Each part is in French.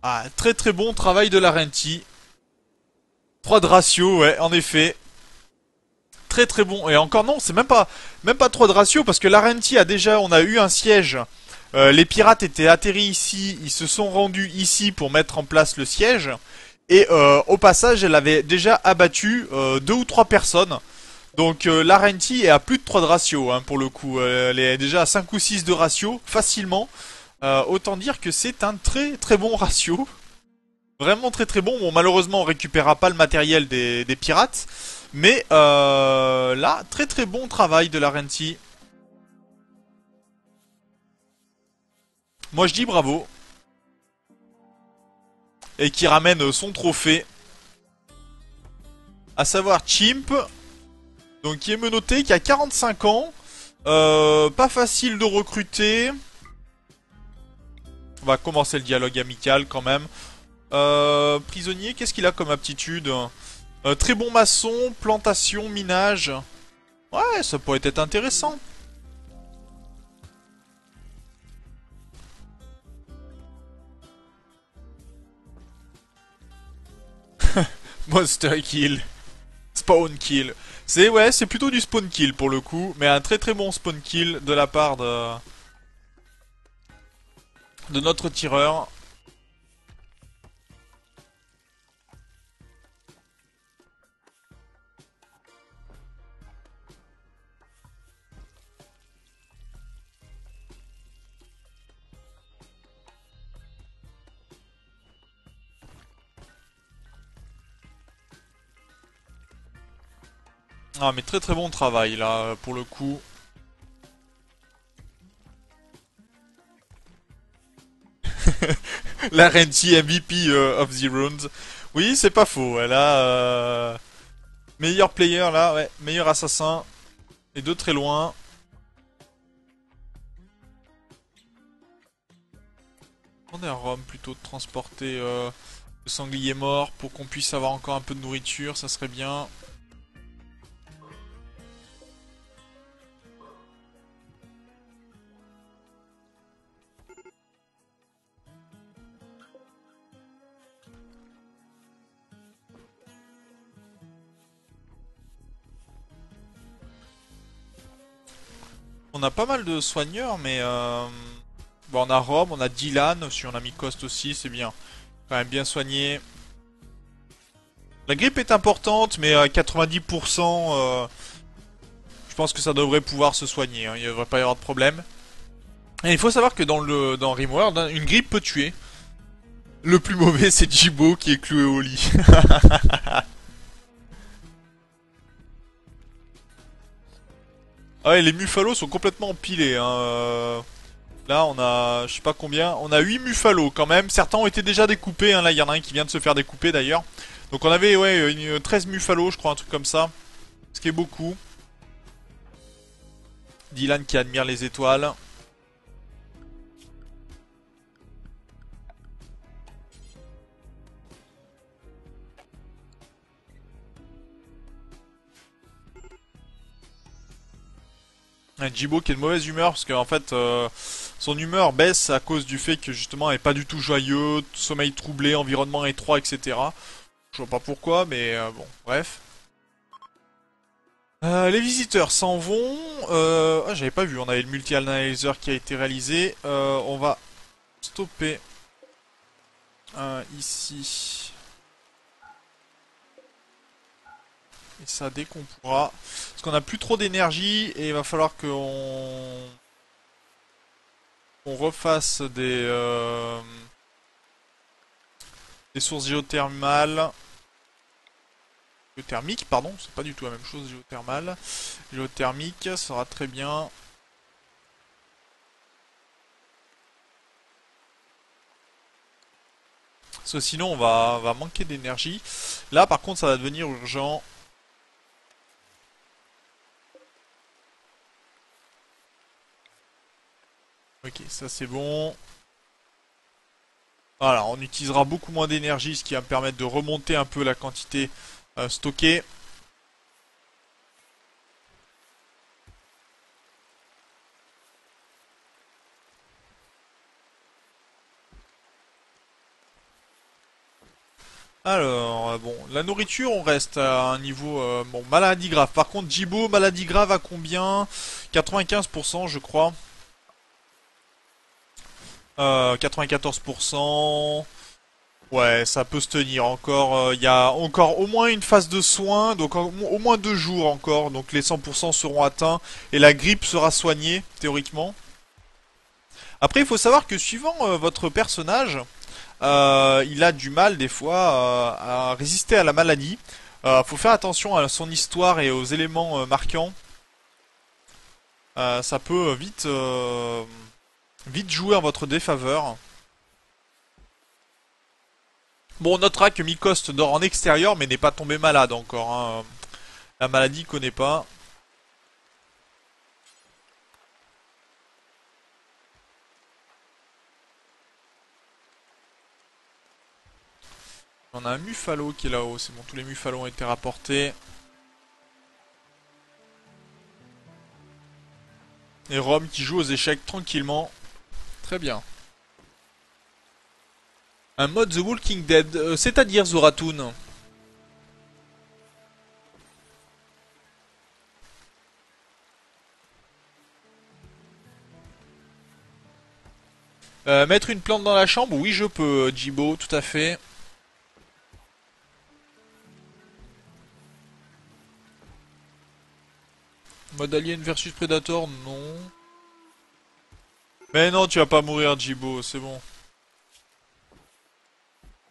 Ah, très très bon travail de Larentie. 3 de ratio, ouais, en effet. Très très bon. Et encore non, c'est même pas 3 de ratio parce que Larentie a déjà, on a eu un siège. Les pirates étaient atterris ici, ils se sont rendus ici pour mettre en place le siège. Et au passage, elle avait déjà abattu 2 ou 3 personnes. Donc Larentie est à plus de 3 de ratio hein, pour le coup. Elle est déjà à 5 ou 6 de ratio, facilement. Autant dire que c'est un très très bon ratio. Vraiment très très bon. Bon, malheureusement, on récupérera pas le matériel des pirates. Mais là, très très bon travail de Larentie. Moi, je dis bravo. Et qui ramène son trophée. À savoir Chimp. Donc, qui est menotté, qui a 45 ans. Pas facile de recruter. On va commencer le dialogue amical quand même. Prisonnier, qu'est-ce qu'il a comme aptitude? Très bon maçon, plantation, minage. Ouais, ça pourrait être intéressant. Monster kill, spawn kill. C'est ouais, c'est plutôt du spawn kill pour le coup, mais un très très bon spawn kill de la part de notre tireur. Ah mais très très bon travail là pour le coup. La Renty MVP of the round. Oui, c'est pas faux. Elle a meilleur player là, ouais, meilleur assassin et de très loin. On est à Rome plutôt de transporter le sanglier mort pour qu'on puisse avoir encore un peu de nourriture, ça serait bien. On a pas mal de soigneurs, mais bon, on a Rome, on a Dylan, si on a mis Cost aussi, c'est bien. Quand même bien soigné. La grippe est importante, mais à 90%, je pense que ça devrait pouvoir se soigner. Hein, il ne devrait pas y avoir de problème. Et il faut savoir que dans Rimworld, hein, une grippe peut tuer. Le plus mauvais, c'est Jibo qui est cloué au lit. Ah ouais, les Muffalos sont complètement empilés. Hein. Là, on a, je sais pas combien, on a 8 Muffalos quand même. Certains ont été déjà découpés. Hein. Là, il y en a un qui vient de se faire découper d'ailleurs. Donc on avait ouais, 13 Muffalos, je crois, un truc comme ça. Ce qui est beaucoup. Dylan qui admire les étoiles. Jibo qui est de mauvaise humeur parce qu'en fait son humeur baisse à cause du fait que justement elle est pas du tout joyeux, sommeil troublé, environnement étroit, etc. Je vois pas pourquoi, mais bon, bref. Les visiteurs s'en vont. Ah, j'avais pas vu, on avait le multi-analyzer qui a été réalisé. On va stopper ici. Et ça dès qu'on pourra. Parce qu'on a plus trop d'énergie et il va falloir qu'on refasse des sources géothermales. Géothermique, pardon, c'est pas du tout la même chose, géothermal. Géothermique, ça sera très bien. Parce que sinon on va manquer d'énergie. Là par contre ça va devenir urgent. Ok, ça c'est bon. Voilà, on utilisera beaucoup moins d'énergie, ce qui va me permettre de remonter un peu la quantité stockée. Alors, bon, la nourriture, on reste à un niveau... bon, maladie grave. Par contre, Jibo, maladie grave à combien? 95% je crois. 94%. Ouais, ça peut se tenir encore. Il y a encore au moins une phase de soins, donc au moins 2 jours encore. Donc les 100% seront atteints et la grippe sera soignée, théoriquement. Après, il faut savoir que suivant votre personnage, il a du mal des fois à résister à la maladie. Faut faire attention à son histoire et aux éléments marquants. Ça peut vite jouer en votre défaveur. Bon, on notera que Mikost dort en extérieur mais n'est pas tombé malade encore, hein. La maladie connaît pas. On a un Muffalo qui est là-haut, c'est bon, tous les Muffalos ont été rapportés. Et Rome qui joue aux échecs tranquillement. Très bien. Un mode The Walking Dead, c'est-à-dire Zoratoon. Mettre une plante dans la chambre, oui je peux, Jibo, tout à fait. Mode Alien versus Predator, non. Mais non, tu vas pas mourir, Jibo, c'est bon.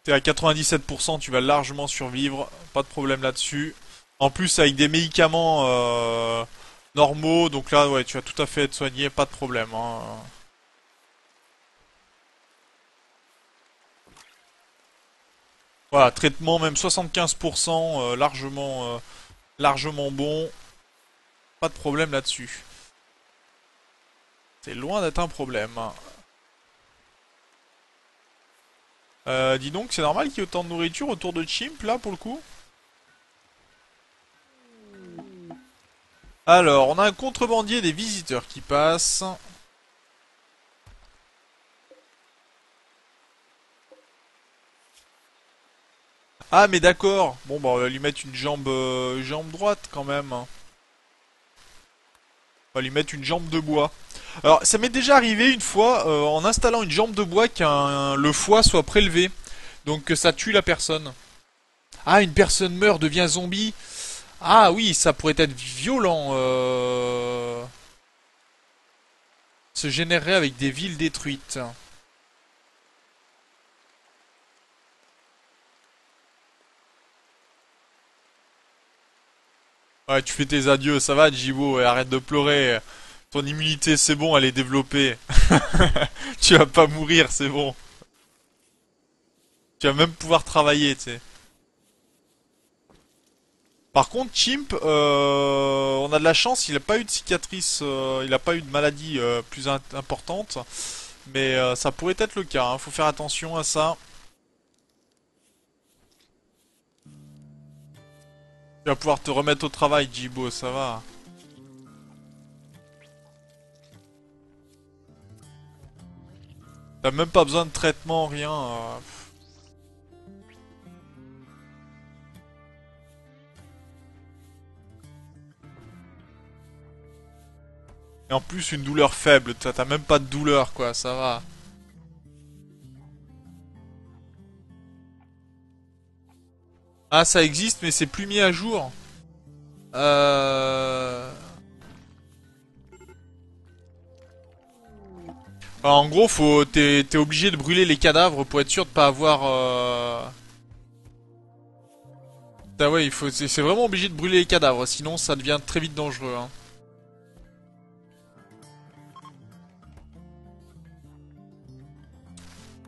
T'es à 97%, tu vas largement survivre, pas de problème là-dessus. En plus, avec des médicaments normaux, donc là, ouais, tu vas tout à fait être soigné, pas de problème, hein. Voilà, traitement même 75%, largement bon, pas de problème là-dessus. C'est loin d'être un problème. Dis donc, c'est normal qu'il y ait autant de nourriture autour de Chimp, là, pour le coup? Alors, on a un contrebandier des visiteurs qui passe. Ah, mais d'accord. Bon, bah, on va lui mettre une jambe droite, quand même. On va lui mettre une jambe de bois. Alors, ça m'est déjà arrivé une fois, en installant une jambe de bois, le foie soit prélevé. Donc, que ça tue la personne. Ah, une personne meurt, devient zombie. Ah oui, ça pourrait être violent. Se générerait avec des villes détruites. Ouais, tu fais tes adieux, ça va, Jibo, et arrête de pleurer. Ton immunité, c'est bon, elle est développée. Tu vas pas mourir, c'est bon. Tu vas même pouvoir travailler, tu sais. Par contre, Chimp, on a de la chance, il a pas eu de cicatrice, il a pas eu de maladie plus importante. Mais ça pourrait être le cas, hein. Faut faire attention à ça. Tu vas pouvoir te remettre au travail, Jibo, ça va. T'as même pas besoin de traitement, rien. Et en plus, une douleur faible, t'as même pas de douleur, quoi, ça va. Ah, ça existe, mais c'est plus mis à jour. Euh... En gros, t'es obligé de brûler les cadavres pour être sûr de pas avoir. Ah ouais, c'est vraiment obligé de brûler les cadavres, sinon ça devient très vite dangereux, hein.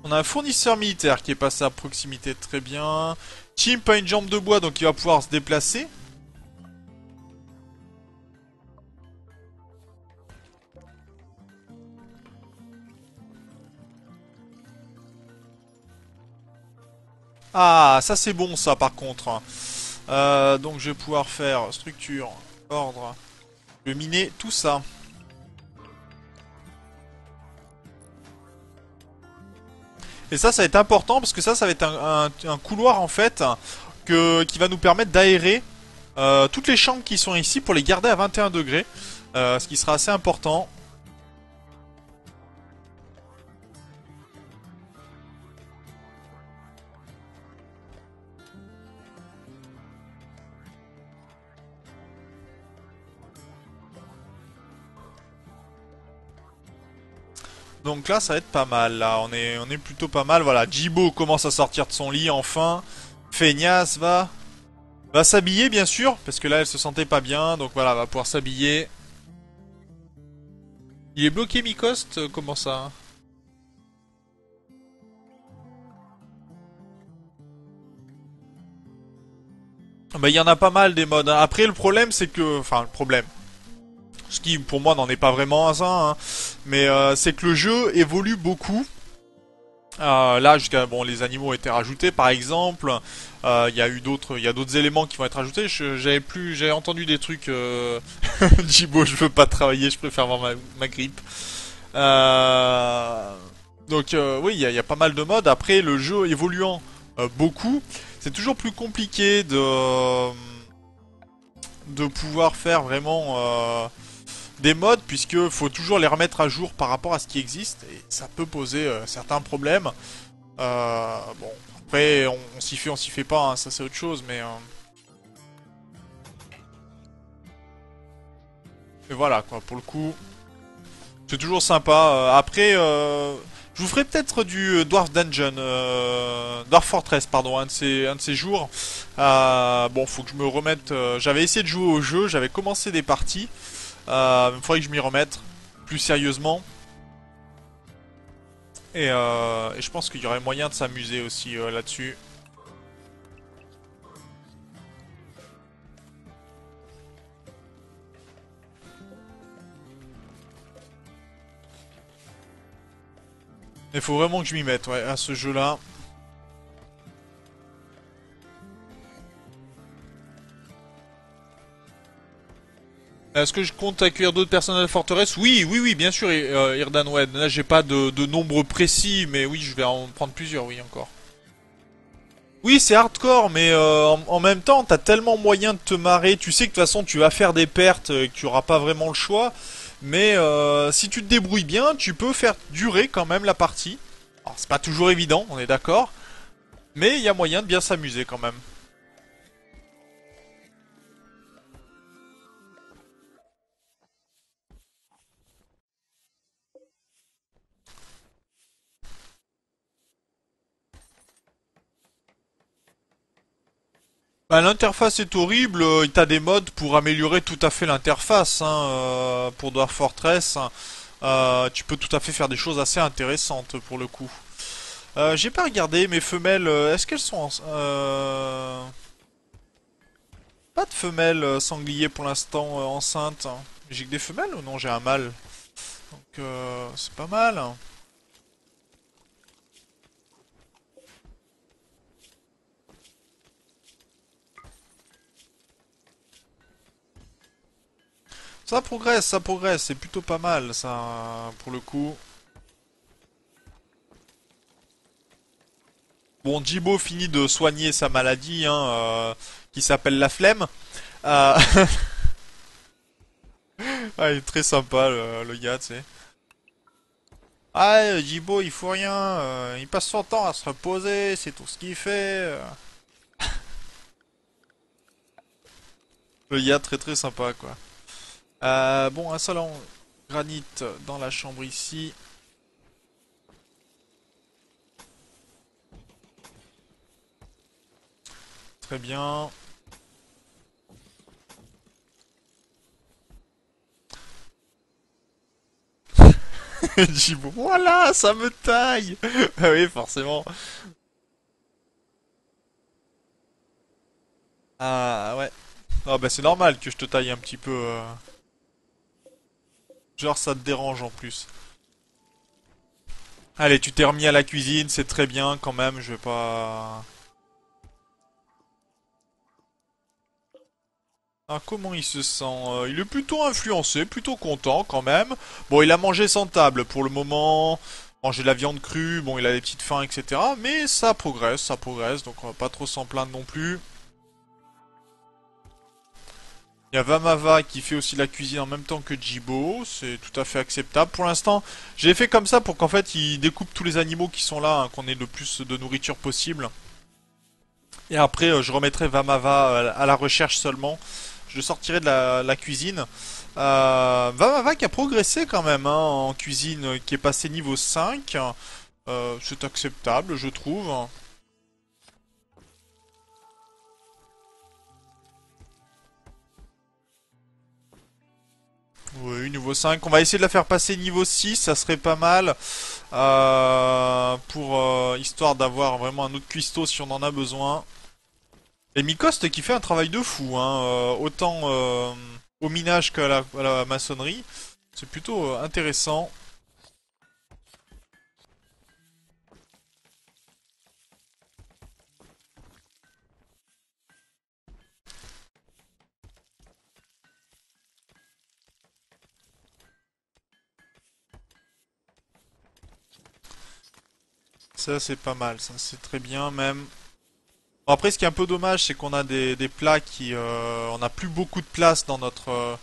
On a un fournisseur militaire qui est passé à proximité, très bien. Chimp a une jambe de bois, donc il va pouvoir se déplacer. Ah, ça c'est bon ça par contre. Donc je vais pouvoir faire structure, ordre, le miner, tout ça. Et ça va être important parce que ça va être un couloir en fait qui va nous permettre d'aérer toutes les chambres qui sont ici pour les garder à 21 degrés. Ce qui sera assez important. Donc là, ça va être pas mal. Là, on est plutôt pas mal. Voilà, Jibo commence à sortir de son lit enfin. Feignasse va s'habiller bien sûr, parce que là, elle se sentait pas bien. Donc voilà, elle va pouvoir s'habiller. Il est bloqué Mikost. Comment ça? Bah, il y en a pas mal des modes, hein. Après, le problème, c'est que, enfin, le problème. Ce qui, pour moi, n'en est pas vraiment un, hein. Mais c'est que le jeu évolue beaucoup. Là, jusqu'à bon, les animaux ont été rajoutés, par exemple. Il y a d'autres éléments qui vont être rajoutés. J'avais entendu des trucs. Jibo, je veux pas travailler, je préfère avoir ma grippe. Euh, donc, oui, il y a pas mal de modes. Après, le jeu évoluant beaucoup, c'est toujours plus compliqué de pouvoir faire vraiment des modes, puisque faut toujours les remettre à jour par rapport à ce qui existe, et ça peut poser certains problèmes. Bon, après, on s'y fait pas, hein, ça c'est autre chose, mais voilà, quoi, pour le coup, c'est toujours sympa. Après, je vous ferai peut-être du Dwarf Dungeon, Dwarf Fortress, pardon, un de ces jours. Bon, faut que je me remette. J'avais essayé de jouer au jeu, j'avais commencé des parties. Il faudrait que je m'y remette plus sérieusement. Et je pense qu'il y aurait moyen de s'amuser aussi là-dessus. Il faut vraiment que je m'y mette, ouais, à ce jeu-là. Est-ce que je compte accueillir d'autres personnes à la forteresse? Oui, oui, oui, bien sûr, Irdanwed. Là, j'ai pas de nombre précis, mais oui, je vais en prendre plusieurs, oui, encore. Oui, c'est hardcore, mais en même temps, t'as tellement moyen de te marrer. Tu sais que de toute façon, tu vas faire des pertes et que tu auras pas vraiment le choix. Mais si tu te débrouilles bien, tu peux faire durer quand même la partie. Alors, c'est pas toujours évident, on est d'accord. Mais il y a moyen de bien s'amuser quand même. Bah, l'interface est horrible, t'as des modes pour améliorer tout à fait l'interface, hein, pour Dwarf Fortress. Tu peux tout à fait faire des choses assez intéressantes pour le coup. J'ai pas regardé mes femelles, est-ce qu'elles sont pas de femelles sangliers pour l'instant enceintes, hein. J'ai que des femelles ou non? J'ai un mâle. Donc c'est pas mal, hein. Ça progresse, c'est plutôt pas mal ça pour le coup. Bon, Jibo finit de soigner sa maladie, hein, qui s'appelle la flemme. Euh, ah, il est très sympa le gars, tu sais. Ah, Jibo, il faut rien, il passe son temps à se reposer, c'est tout ce qu'il fait. Le gars très très sympa quoi. Bon, un salon granit dans la chambre ici. Très bien. Jibo, voilà, ça me taille. Ah oui, forcément. Ah ouais. Ah bah c'est normal que je te taille un petit peu. Genre ça te dérange en plus. Allez, tu t'es remis à la cuisine, c'est très bien quand même, je vais pas... Ah, comment il se sent? Il est plutôt influencé, plutôt content quand même. Bon, il a mangé sans table pour le moment. manger de la viande crue, bon il a des petites faims, etc. Mais ça progresse, donc on va pas trop s'en plaindre non plus. Il y a Vamava qui fait aussi la cuisine en même temps que Jibo, c'est tout à fait acceptable. Pour l'instant, j'ai fait comme ça pour qu'en fait il découpe tous les animaux qui sont là, hein, qu'on ait le plus de nourriture possible. Et après, je remettrai Vamava à la recherche seulement. Je le sortirai de la cuisine. Vamava qui a progressé quand même hein, en cuisine, qui est passé niveau 5. C'est acceptable, je trouve. Oui, niveau 5. On va essayer de la faire passer niveau 6, ça serait pas mal. Pour histoire d'avoir vraiment un autre cuistot si on en a besoin. Et Mikost qui fait un travail de fou, hein, autant au minage qu'à la maçonnerie. C'est plutôt intéressant. Ça c'est pas mal, ça c'est très bien même. Bon, après ce qui est un peu dommage c'est qu'on a des plats qui... on n'a plus beaucoup de place dans notre...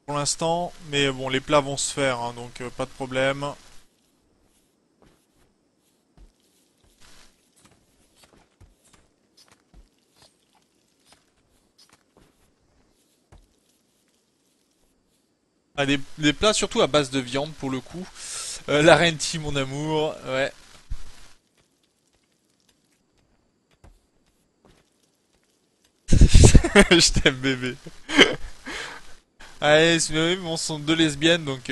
pour l'instant. Mais bon les plats vont se faire, hein, donc pas de problème. Ah, des plats surtout à base de viande pour le coup. La renti mon amour, ouais. Je t'aime bébé. Allez, c'est bon, sont deux lesbiennes donc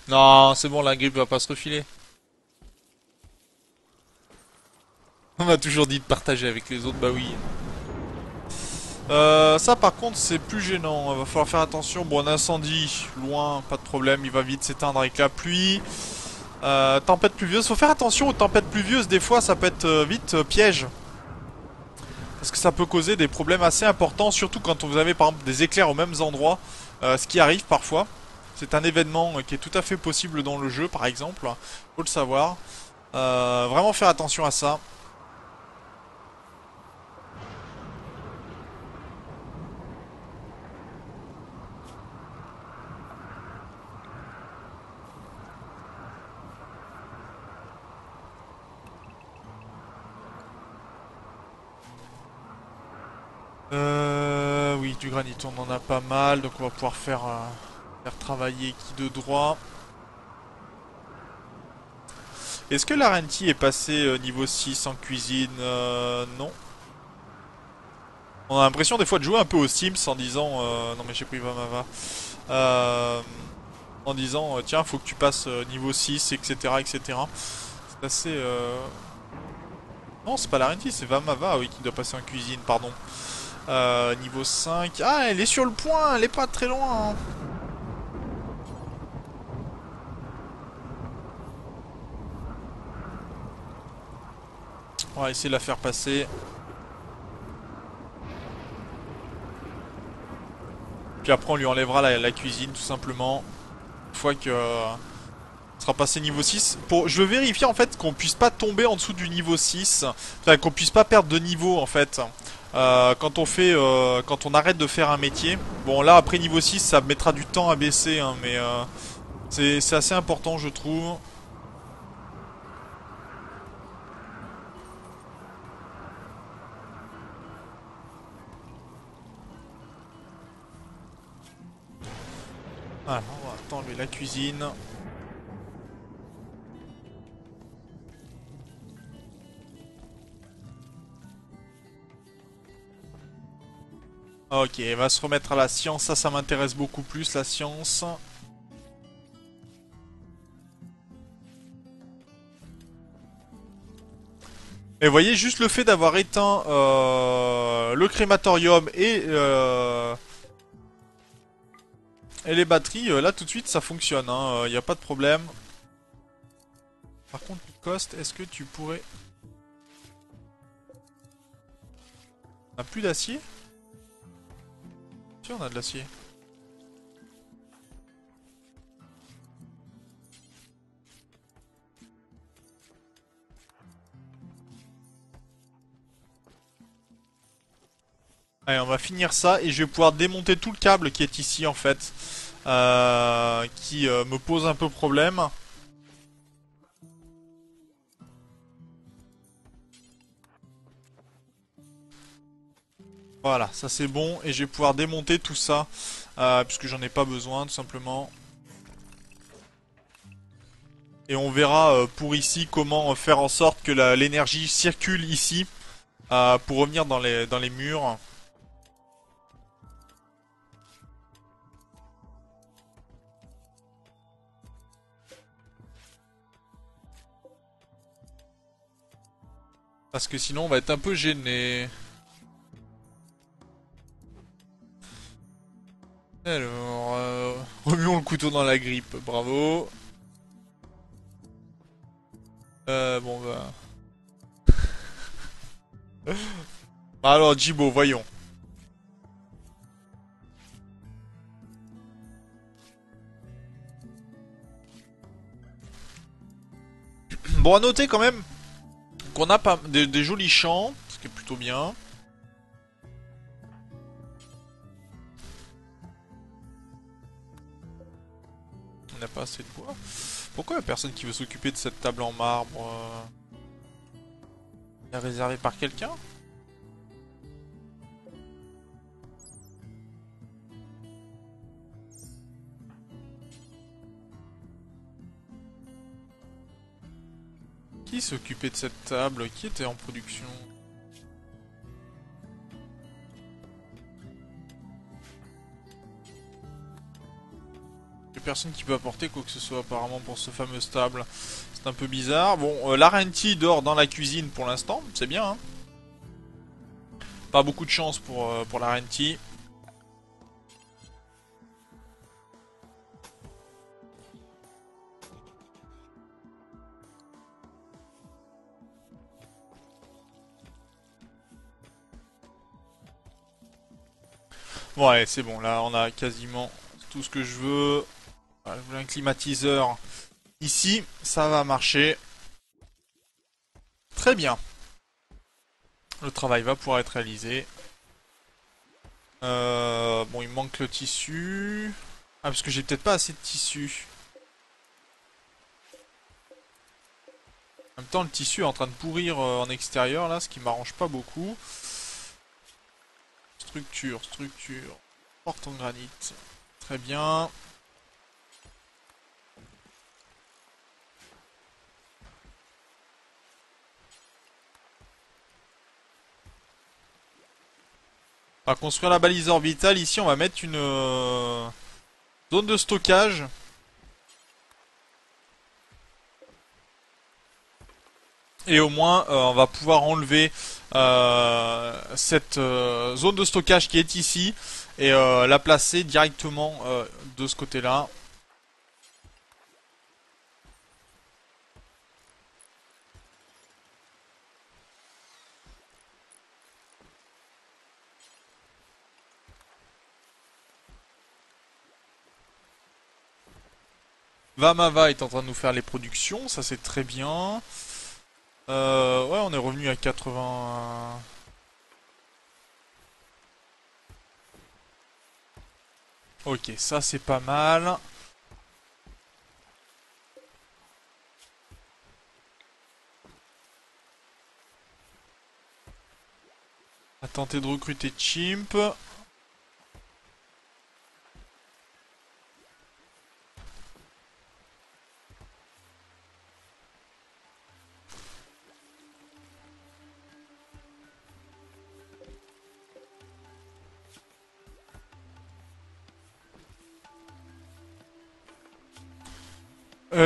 non, c'est bon, la grippe va pas se refiler. On m'a toujours dit de partager avec les autres, bah oui. Ça par contre c'est plus gênant, il va falloir faire attention. Bon, un incendie, loin, pas de problème, il va vite s'éteindre avec la pluie. Tempête pluvieuse, faut faire attention aux tempêtes pluvieuses, des fois ça peut être vite piège. Parce que ça peut causer des problèmes assez importants, surtout quand vous avez par exemple des éclairs aux mêmes endroits, ce qui arrive parfois. C'est un événement qui est tout à fait possible dans le jeu par exemple, faut le savoir. Vraiment faire attention à ça. Oui, du granit, on en a pas mal, donc on va pouvoir faire travailler qui de droit. Est-ce que la Renti est passé niveau 6 en cuisine? Non. On a l'impression des fois de jouer un peu aux Sims en disant non mais j'ai pris Vamava. Euh, En disant tiens faut que tu passes niveau 6 etc etc. C'est assez non c'est pas la Renti c'est Vamava oui qui doit passer en cuisine pardon. Niveau 5. Ah elle est sur le point, elle est pas très loin hein. On va essayer de la faire passer. Puis après on lui enlèvera la cuisine tout simplement. Une fois que sera passé niveau 6. Je veux vérifier en fait qu'on puisse pas tomber en dessous du niveau 6. Enfin qu'on puisse pas perdre de niveau en fait. Quand on arrête de faire un métier. Bon là après niveau 6 ça mettra du temps à baisser hein, mais c'est assez important je trouve. Voilà, on va enlever la cuisine. Ok, elle va se remettre à la science, ça m'intéresse beaucoup plus la science. Et vous voyez, juste le fait d'avoir éteint le crématorium et les batteries, là tout de suite ça fonctionne, hein, y a pas de problème. Par contre, Cost, est-ce que tu pourrais... On a plus d'acier? Si, on a de l'acier. Allez, on va finir ça et je vais pouvoir démonter tout le câble qui est ici en fait. Qui me pose un peu problème. Voilà, ça c'est bon et je vais pouvoir démonter tout ça. Puisque j'en ai pas besoin tout simplement. Et on verra pour ici comment faire en sorte que l'énergie circule ici. Pour revenir dans les murs. Parce que sinon on va être un peu gêné. Alors, remuons le couteau dans la grippe, bravo. Bon bah... Alors Jibo, voyons. Bon, à noter quand même qu'on a pas des jolis champs, ce qui est plutôt bien. On n'a pas assez de bois. Pourquoi il y a personne qui veut s'occuper de cette table en marbre Elle est réservée par quelqu'un? Qui s'occupait de cette table? Qui était en production? Il y a personne qui peut apporter quoi que ce soit apparemment pour ce fameux table. C'est un peu bizarre. Bon, l'Arenti dort dans la cuisine pour l'instant, c'est bien. Hein, pas beaucoup de chance pour l'Arenti. Bon, allez, c'est bon. Là, on a quasiment tout ce que je veux. Voilà, je voulais un climatiseur ici. Ça va marcher. Très bien. Le travail va pouvoir être réalisé. Bon, il manque le tissu. Ah, parce que j'ai peut-être pas assez de tissu. En même temps, le tissu est en train de pourrir en extérieur, là, ce qui m'arrange pas beaucoup. Structure, structure. Porte en granit. Très bien. On va construire la balise orbitale. Ici, on va mettre une zone de stockage. Et au moins, on va pouvoir enlever cette zone de stockage qui est ici et la placer directement de ce côté-là. Vamava est en train de nous faire les productions, ça c'est très bien. Ouais, on est revenu à 80... Ok, ça c'est pas mal. On va tenter de recruter Chimp.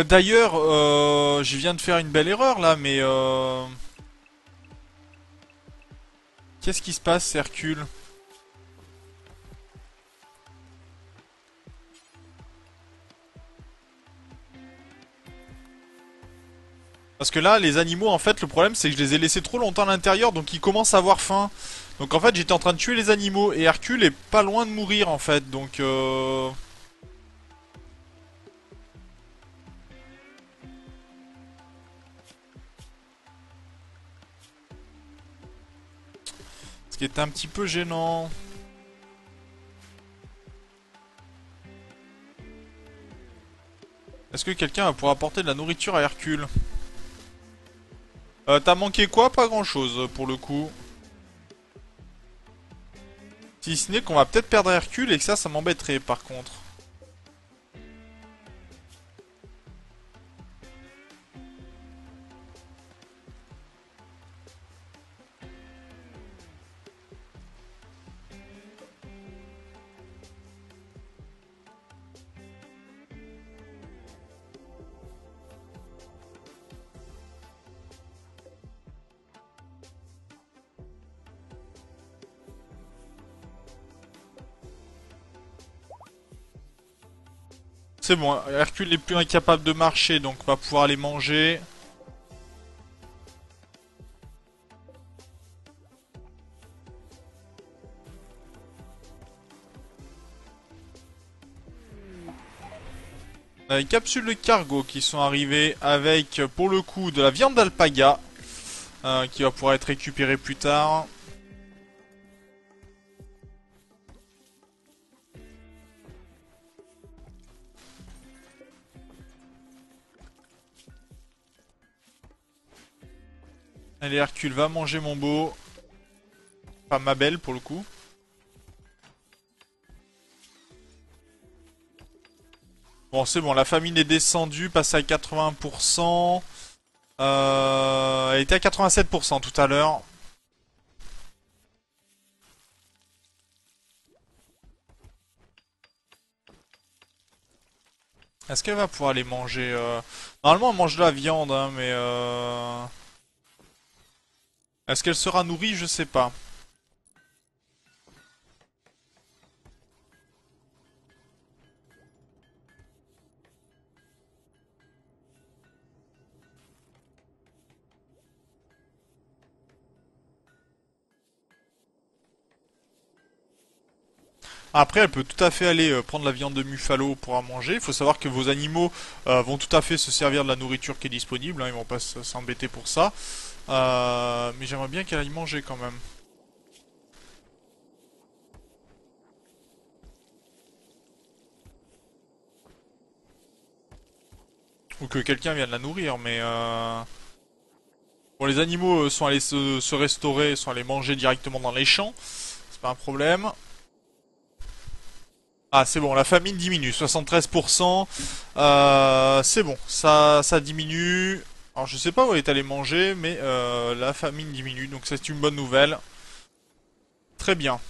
D'ailleurs, je viens de faire une belle erreur là, mais qu'est-ce qui se passe, Hercule? Parce que là, les animaux, en fait, le problème, c'est que je les ai laissés trop longtemps à l'intérieur, donc ils commencent à avoir faim. Donc en fait, j'étais en train de tuer les animaux, et Hercule est pas loin de mourir, en fait, donc Ce qui est un petit peu gênant. Est-ce que quelqu'un va pouvoir apporter de la nourriture à Hercule? T'as manqué quoi? Pas grand-chose pour le coup. Si ce n'est qu'on va peut-être perdre Hercule et que ça m'embêterait par contre. C'est bon, Hercule n'est plus incapable de marcher, donc on va pouvoir aller manger. On a les capsules de cargo qui sont arrivées avec, pour le coup, de la viande d'alpaga, qui va pouvoir être récupérée plus tard. Allez Hercule, va manger mon beau. Pas ma belle pour le coup. Bon c'est bon, la famine est descendue, passée à 80%. Elle était à 87% tout à l'heure. Est-ce qu'elle va pouvoir aller manger Normalement elle mange de la viande, hein, mais est-ce qu'elle sera nourrie? Je sais pas. Après, elle peut tout à fait aller prendre la viande de Muffalo pour en manger. Il faut savoir que vos animaux vont tout à fait se servir de la nourriture qui est disponible, hein, ils vont pas s'embêter pour ça. Mais j'aimerais bien qu'elle aille manger quand même. Ou que quelqu'un vienne la nourrir, mais bon, les animaux sont allés se restaurer, sont allés manger directement dans les champs. C'est pas un problème. Ah, c'est bon, la famine diminue, 73%. C'est bon, ça diminue. Alors, je sais pas où elle est allée manger, mais la famine diminue, donc c'est une bonne nouvelle. Très bien.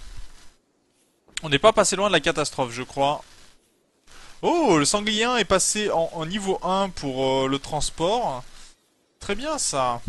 On n'est pas passé loin de la catastrophe, je crois. Oh, le sanglier est passé en niveau 1 pour le transport. Très bien, ça.